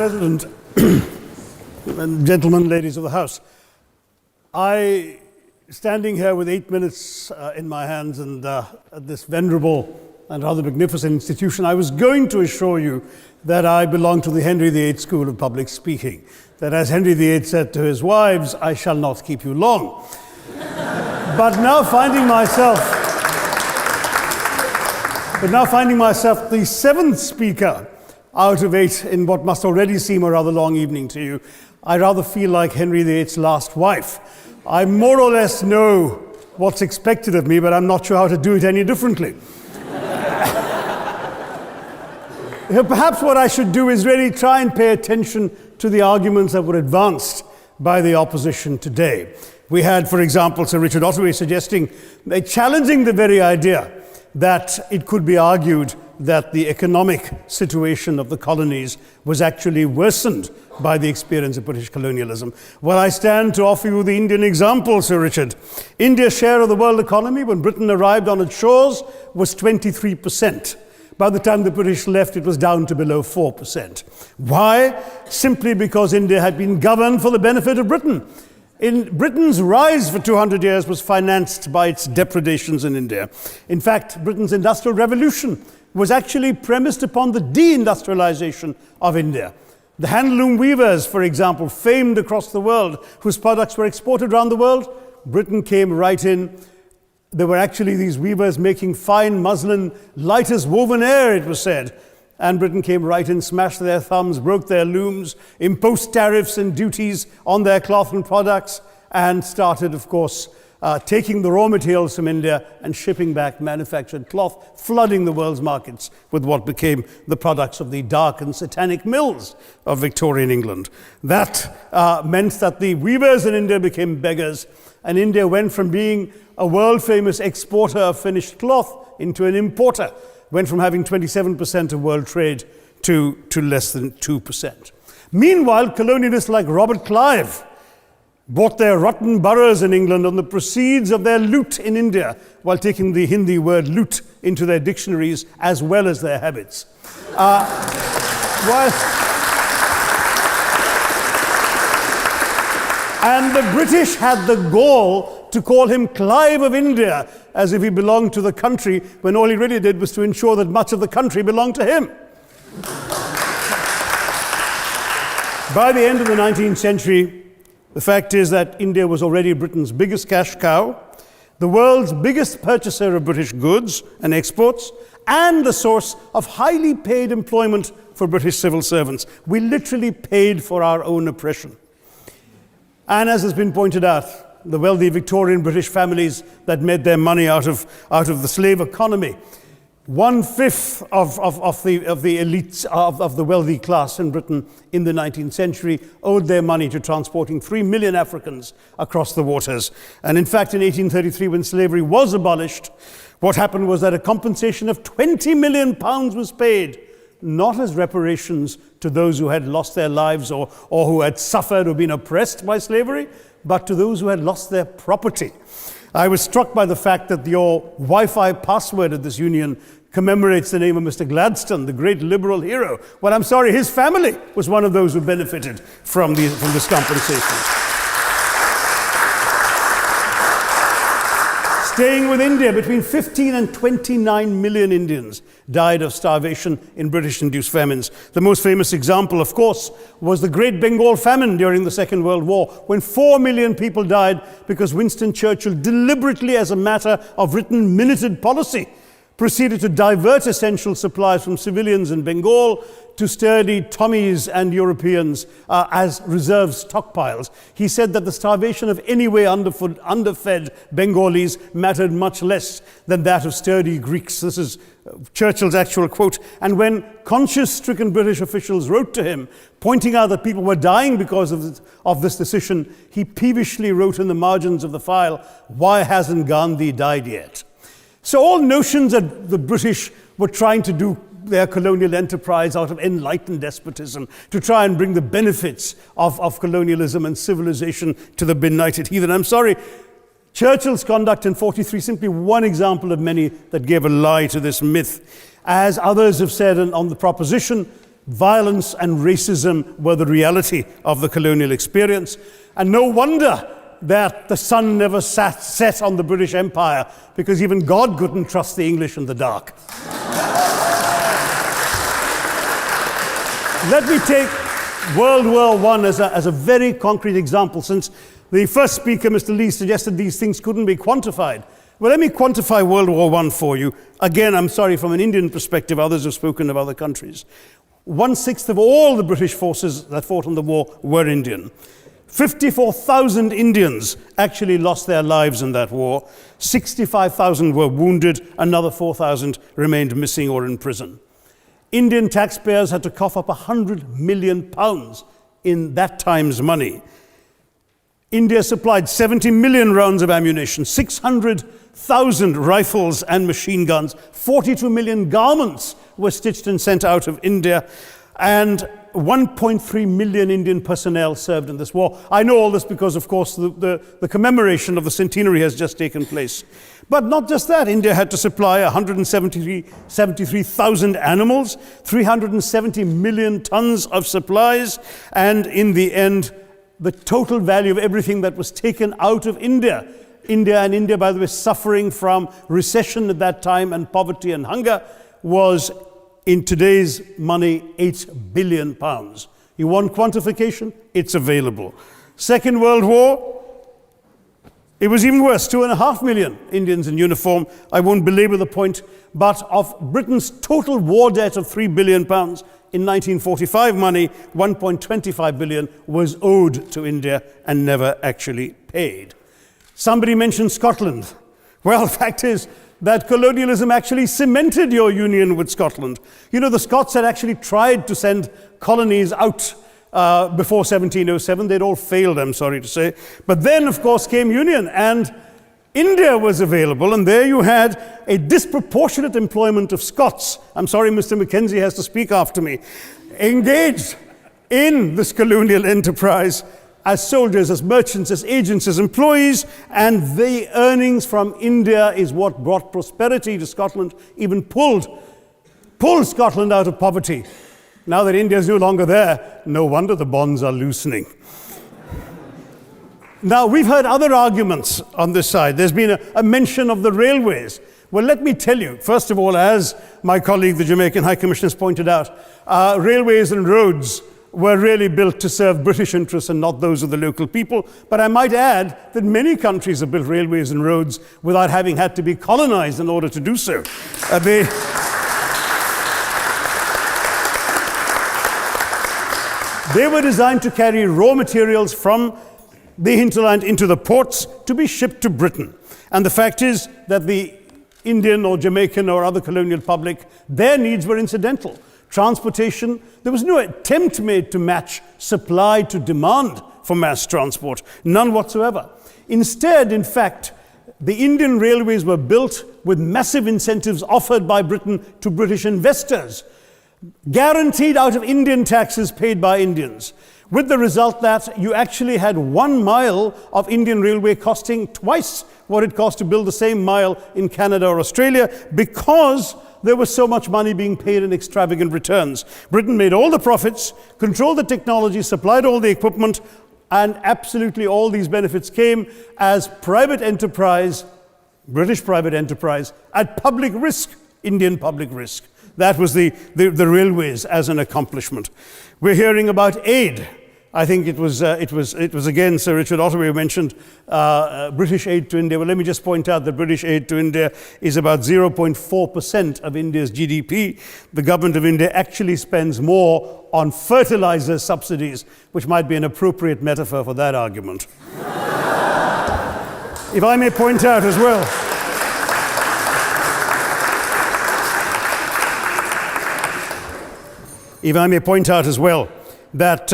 President, and gentlemen, ladies of the House, standing here with 8 minutes in my hands and at this venerable and rather magnificent institution, I was going to assure you that I belong to the Henry VIII School of Public Speaking, that as Henry VIII said to his wives, I shall not keep you long. But now finding myself the seventh speaker out of 8 in what must already seem a rather long evening to you, I rather feel like Henry VIII's last wife. I more or less know what's expected of me, but I'm not sure how to do it any differently. Perhaps what I should do is really try and pay attention to the arguments that were advanced by the opposition today. We had, for example, Sir Richard Ottaway challenging the very idea that it could be argued that the economic situation of the colonies was actually worsened by the experience of British colonialism. Well, I stand to offer you the Indian example, Sir Richard. India's share of the world economy when Britain arrived on its shores was 23%. By the time the British left, it was down to below 4%. Why? Simply because India had been governed for the benefit of Britain. Britain's rise for 200 years was financed by its depredations in India. In fact, Britain's industrial revolution was actually premised upon the deindustrialization of India. The handloom weavers, for example, famed across the world, whose products were exported around the world, Britain came right in. There were actually these weavers making fine muslin, light as woven air, it was said. And Britain came right in, smashed their thumbs, broke their looms, imposed tariffs and duties on their cloth and products, and started, of course, taking the raw materials from India and shipping back manufactured cloth, flooding the world's markets with what became the products of the dark and satanic mills of Victorian England. That meant that the weavers in India became beggars, and India went from being a world-famous exporter of finished cloth into an importer, went from having 27% of world trade to less than 2%. Meanwhile, colonialists like Robert Clive bought their rotten boroughs in England on the proceeds of their loot in India, while taking the Hindi word loot into their dictionaries as well as their habits. And the British had the gall to call him Clive of India, as if he belonged to the country, when all he really did was to ensure that much of the country belonged to him. By the end of the 19th century, the fact is that India was already Britain's biggest cash cow, the world's biggest purchaser of British goods and exports, and the source of highly paid employment for British civil servants. We literally paid for our own oppression. And as has been pointed out, the wealthy Victorian British families that made their money out of the slave economy, 1/5 of the elites of the wealthy class in Britain in the 19th century owed their money to transporting 3 million Africans across the waters. And in fact, in 1833, when slavery was abolished, what happened was that a compensation of £20 million was paid, not as reparations to those who had lost their lives or who had suffered or been oppressed by slavery, but to those who had lost their property. I was struck by the fact that your Wi-Fi password at this union commemorates the name of Mr. Gladstone, the great liberal hero. Well, I'm sorry, his family was one of those who benefited from this compensation. Staying with India, between 15 and 29 million Indians died of starvation in British-induced famines. The most famous example, of course, was the Great Bengal Famine during the Second World War, when 4 million people died because Winston Churchill, deliberately as a matter of written minuted policy, proceeded to divert essential supplies from civilians in Bengal to sturdy Tommies and Europeans as reserve stockpiles. He said that the starvation of anyway underfed Bengalis mattered much less than that of sturdy Greeks. This is Churchill's actual quote. And when conscience-stricken British officials wrote to him, pointing out that people were dying because of this decision, he peevishly wrote in the margins of the file, "Why hasn't Gandhi died yet?" So all notions that the British were trying to do their colonial enterprise out of enlightened despotism, to try and bring the benefits of colonialism and civilization to the benighted heathen. I'm sorry, Churchill's conduct in 43 is simply one example of many that gave a lie to this myth. As others have said on the proposition, Violence and racism were the reality of the colonial experience. And no wonder that the sun never set on the British Empire, because even God couldn't trust the English in the dark. Let me take World War I as a very concrete example, since the first speaker, Mr. Lee, suggested these things couldn't be quantified. Well, let me quantify World War I for you. Again, I'm sorry, from an Indian perspective, others have spoken of other countries. 1/6 of all the British forces that fought in the war were Indian. 54,000 Indians actually lost their lives in that war. 65,000 were wounded. Another 4,000 remained missing or in prison. Indian taxpayers had to cough up £100 million in that time's money. India supplied 70 million rounds of ammunition, 600,000 rifles and machine guns, 42 million garments were stitched and sent out of India, and 1.3 million Indian personnel served in this war. I know all this because, of course, the commemoration of the centenary has just taken place. But not just that, India had to supply 173,000 animals, 370 million tons of supplies, and in the end, the total value of everything that was taken out of India, India, by the way, suffering from recession at that time and poverty and hunger, was, in today's money, £8 billion. You want quantification? It's available. Second World War, it was even worse, 2.5 million Indians in uniform. I won't belabor the point, but of Britain's total war debt of £3 billion, in 1945 money, 1.25 billion was owed to India and never actually paid. Somebody mentioned Scotland. Well, the fact is that colonialism actually cemented your union with Scotland. You know, the Scots had actually tried to send colonies out before 1707. They'd all failed, I'm sorry to say. But then, of course, came union, and India was available, and there you had a disproportionate employment of Scots. I'm sorry, Mr. Mackenzie has to speak after me. Engaged in this colonial enterprise as soldiers, as merchants, as agents, as employees, and the earnings from India is what brought prosperity to Scotland, even pulled Scotland out of poverty. Now that India is no longer there, no wonder the bonds are loosening. Now, we've heard other arguments on this side. There's been a mention of the railways. Well, let me tell you, first of all, as my colleague, the Jamaican High Commissioner, has pointed out, railways and roads were really built to serve British interests and not those of the local people. But I might add that many countries have built railways and roads without having had to be colonized in order to do so. They were designed to carry raw materials from the hinterland into the ports to be shipped to Britain. And the fact is that the Indian or Jamaican or other colonial public, their needs were incidental. Transportation, there was no attempt made to match supply to demand for mass transport, none whatsoever. Instead, in fact, the Indian railways were built with massive incentives offered by Britain to British investors, guaranteed out of Indian taxes paid by Indians, with the result that you actually had 1 mile of Indian railway costing twice what it cost to build the same mile in Canada or Australia, because there was so much money being paid in extravagant returns. Britain made all the profits, controlled the technology, supplied all the equipment, and absolutely all these benefits came as private enterprise, British private enterprise, at public risk, Indian public risk. That was the railways as an accomplishment. We're hearing about aid. I think it was again Sir Richard Ottaway who mentioned British aid to India. Well, let me just point out that British aid to India is about 0.4% of India's GDP. The government of India actually spends more on fertilizer subsidies, which might be an appropriate metaphor for that argument. If I may point out as well, that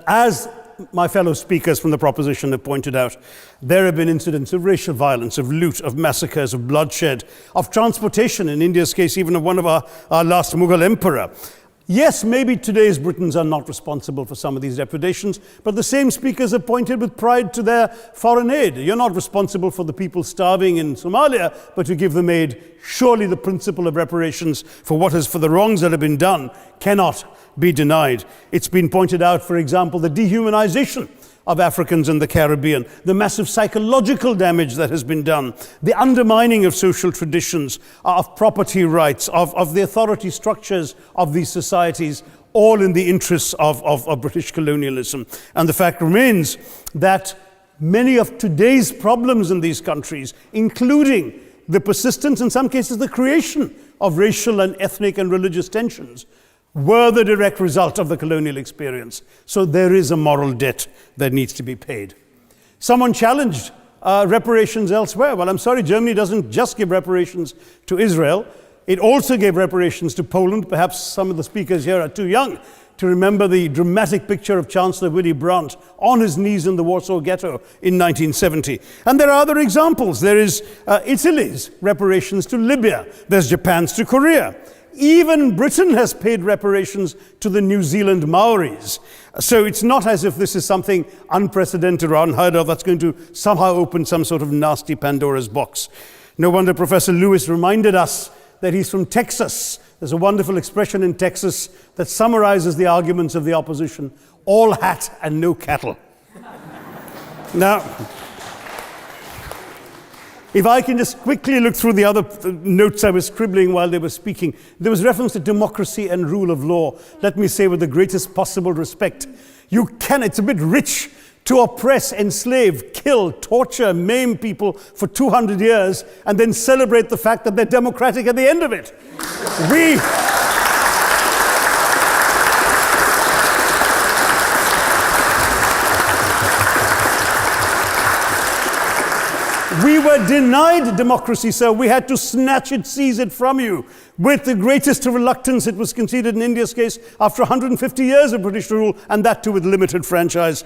as my fellow speakers from the proposition have pointed out, there have been incidents of racial violence, of loot, of massacres, of bloodshed, of transportation, in India's case, even of one of our last Mughal emperor. Yes, maybe today's Britons are not responsible for some of these depredations, but the same speakers have pointed with pride to their foreign aid. You're not responsible for the people starving in Somalia, but you give them aid. Surely the principle of reparations for the wrongs that have been done cannot be denied. It's been pointed out, for example, the dehumanization of Africans in the Caribbean, the massive psychological damage that has been done, the undermining of social traditions, of property rights, of the authority structures of these societies, all in the interests of British colonialism. And the fact remains that many of today's problems in these countries, including the persistence, in some cases the creation of racial and ethnic and religious tensions, were the direct result of the colonial experience. So there is a moral debt that needs to be paid. Someone challenged reparations elsewhere. Well, I'm sorry, Germany doesn't just give reparations to Israel. It also gave reparations to Poland. Perhaps some of the speakers here are too young to remember the dramatic picture of Chancellor Willy Brandt on his knees in the Warsaw Ghetto in 1970. And there are other examples. There is Italy's reparations to Libya. There's Japan's to Korea. Even Britain has paid reparations to the New Zealand Maoris. So it's not as if this is something unprecedented or unheard of that's going to somehow open some sort of nasty Pandora's box. No wonder Professor Lewis reminded us that he's from Texas. There's a wonderful expression in Texas that summarizes the arguments of the opposition: all hat and no cattle. Now, if I can just quickly look through the other notes I was scribbling while they were speaking, there was reference to democracy and rule of law. Let me say with the greatest possible respect, it's a bit rich to oppress, enslave, kill, torture, maim people for 200 years and then celebrate the fact that they're democratic at the end of it. We were denied democracy, sir. We had to snatch it, seize it from you. With the greatest reluctance, it was conceded in India's case after 150 years of British rule, and that too with limited franchise.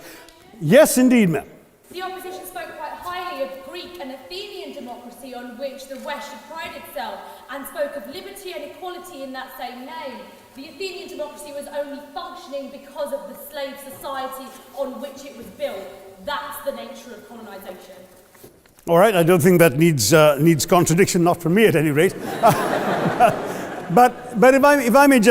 Yes, indeed, ma'am. The opposition spoke quite highly of Greek and Athenian democracy on which the West should pride itself, and spoke of liberty and equality in that same name. The Athenian democracy was only functioning because of the slave society on which it was built. That's the nature of colonisation. All right, I don't think that needs contradiction, not from me at any rate. But if I may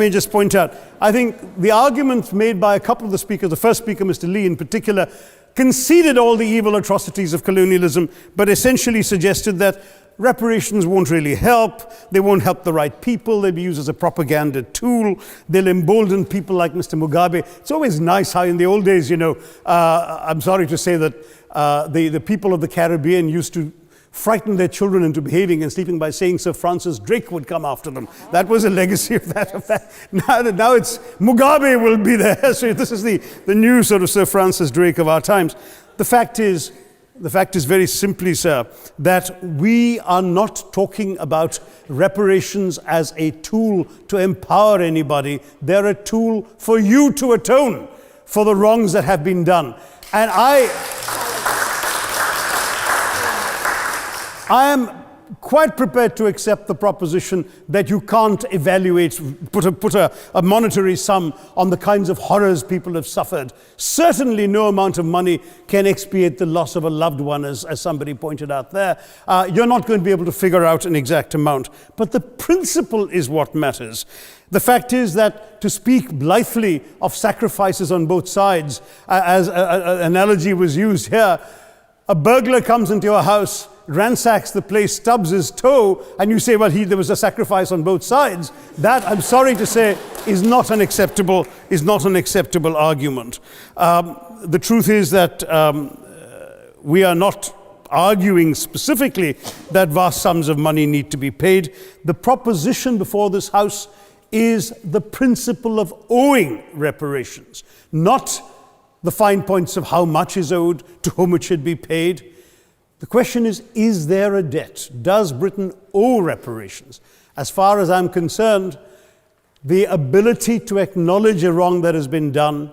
just point out, I think the arguments made by a couple of the speakers, the first speaker, Mr. Lee in particular, conceded all the evil atrocities of colonialism, but essentially suggested that reparations won't really help. They won't help the right people. They'll be used as a propaganda tool. They'll embolden people like Mr. Mugabe. It's always nice how in the old days, I'm sorry to say that the people of the Caribbean used to frighten their children into behaving and sleeping by saying Sir Francis Drake would come after them. That was a legacy of that. Now it's Mugabe will be there. So this is the new sort of Sir Francis Drake of our times. The fact is very simply, sir, that we are not talking about reparations as a tool to empower anybody. They're a tool for you to atone for the wrongs that have been done. And I am quite prepared to accept the proposition that you can't put a monetary sum on the kinds of horrors people have suffered. Certainly no amount of money can expiate the loss of a loved one, as somebody pointed out there. You're not going to be able to figure out an exact amount. But the principle is what matters. The fact is that to speak blithely of sacrifices on both sides, as an analogy was used here, a burglar comes into your house, ransacks the place, stubs his toe, and you say, well, there was a sacrifice on both sides. That, I'm sorry to say, is not an acceptable argument. The truth is that we are not arguing specifically that vast sums of money need to be paid. The proposition before this House is the principle of owing reparations, not the fine points of how much is owed, to whom it should be paid. The question is there a debt? Does Britain owe reparations? As far as I'm concerned, the ability to acknowledge a wrong that has been done,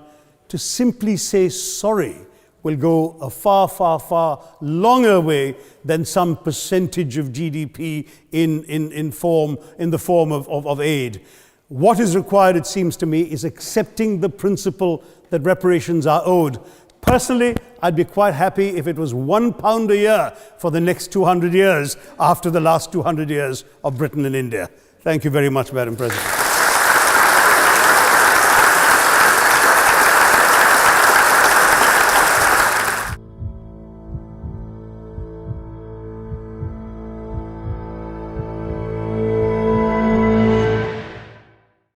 to simply say sorry, will go a far, far, far longer way than some percentage of GDP in the form of aid. What is required, it seems to me, is accepting the principle that reparations are owed. Personally, I'd be quite happy if it was £1 a year for the next 200 years after the last 200 years of Britain and India. Thank you very much, Madam President.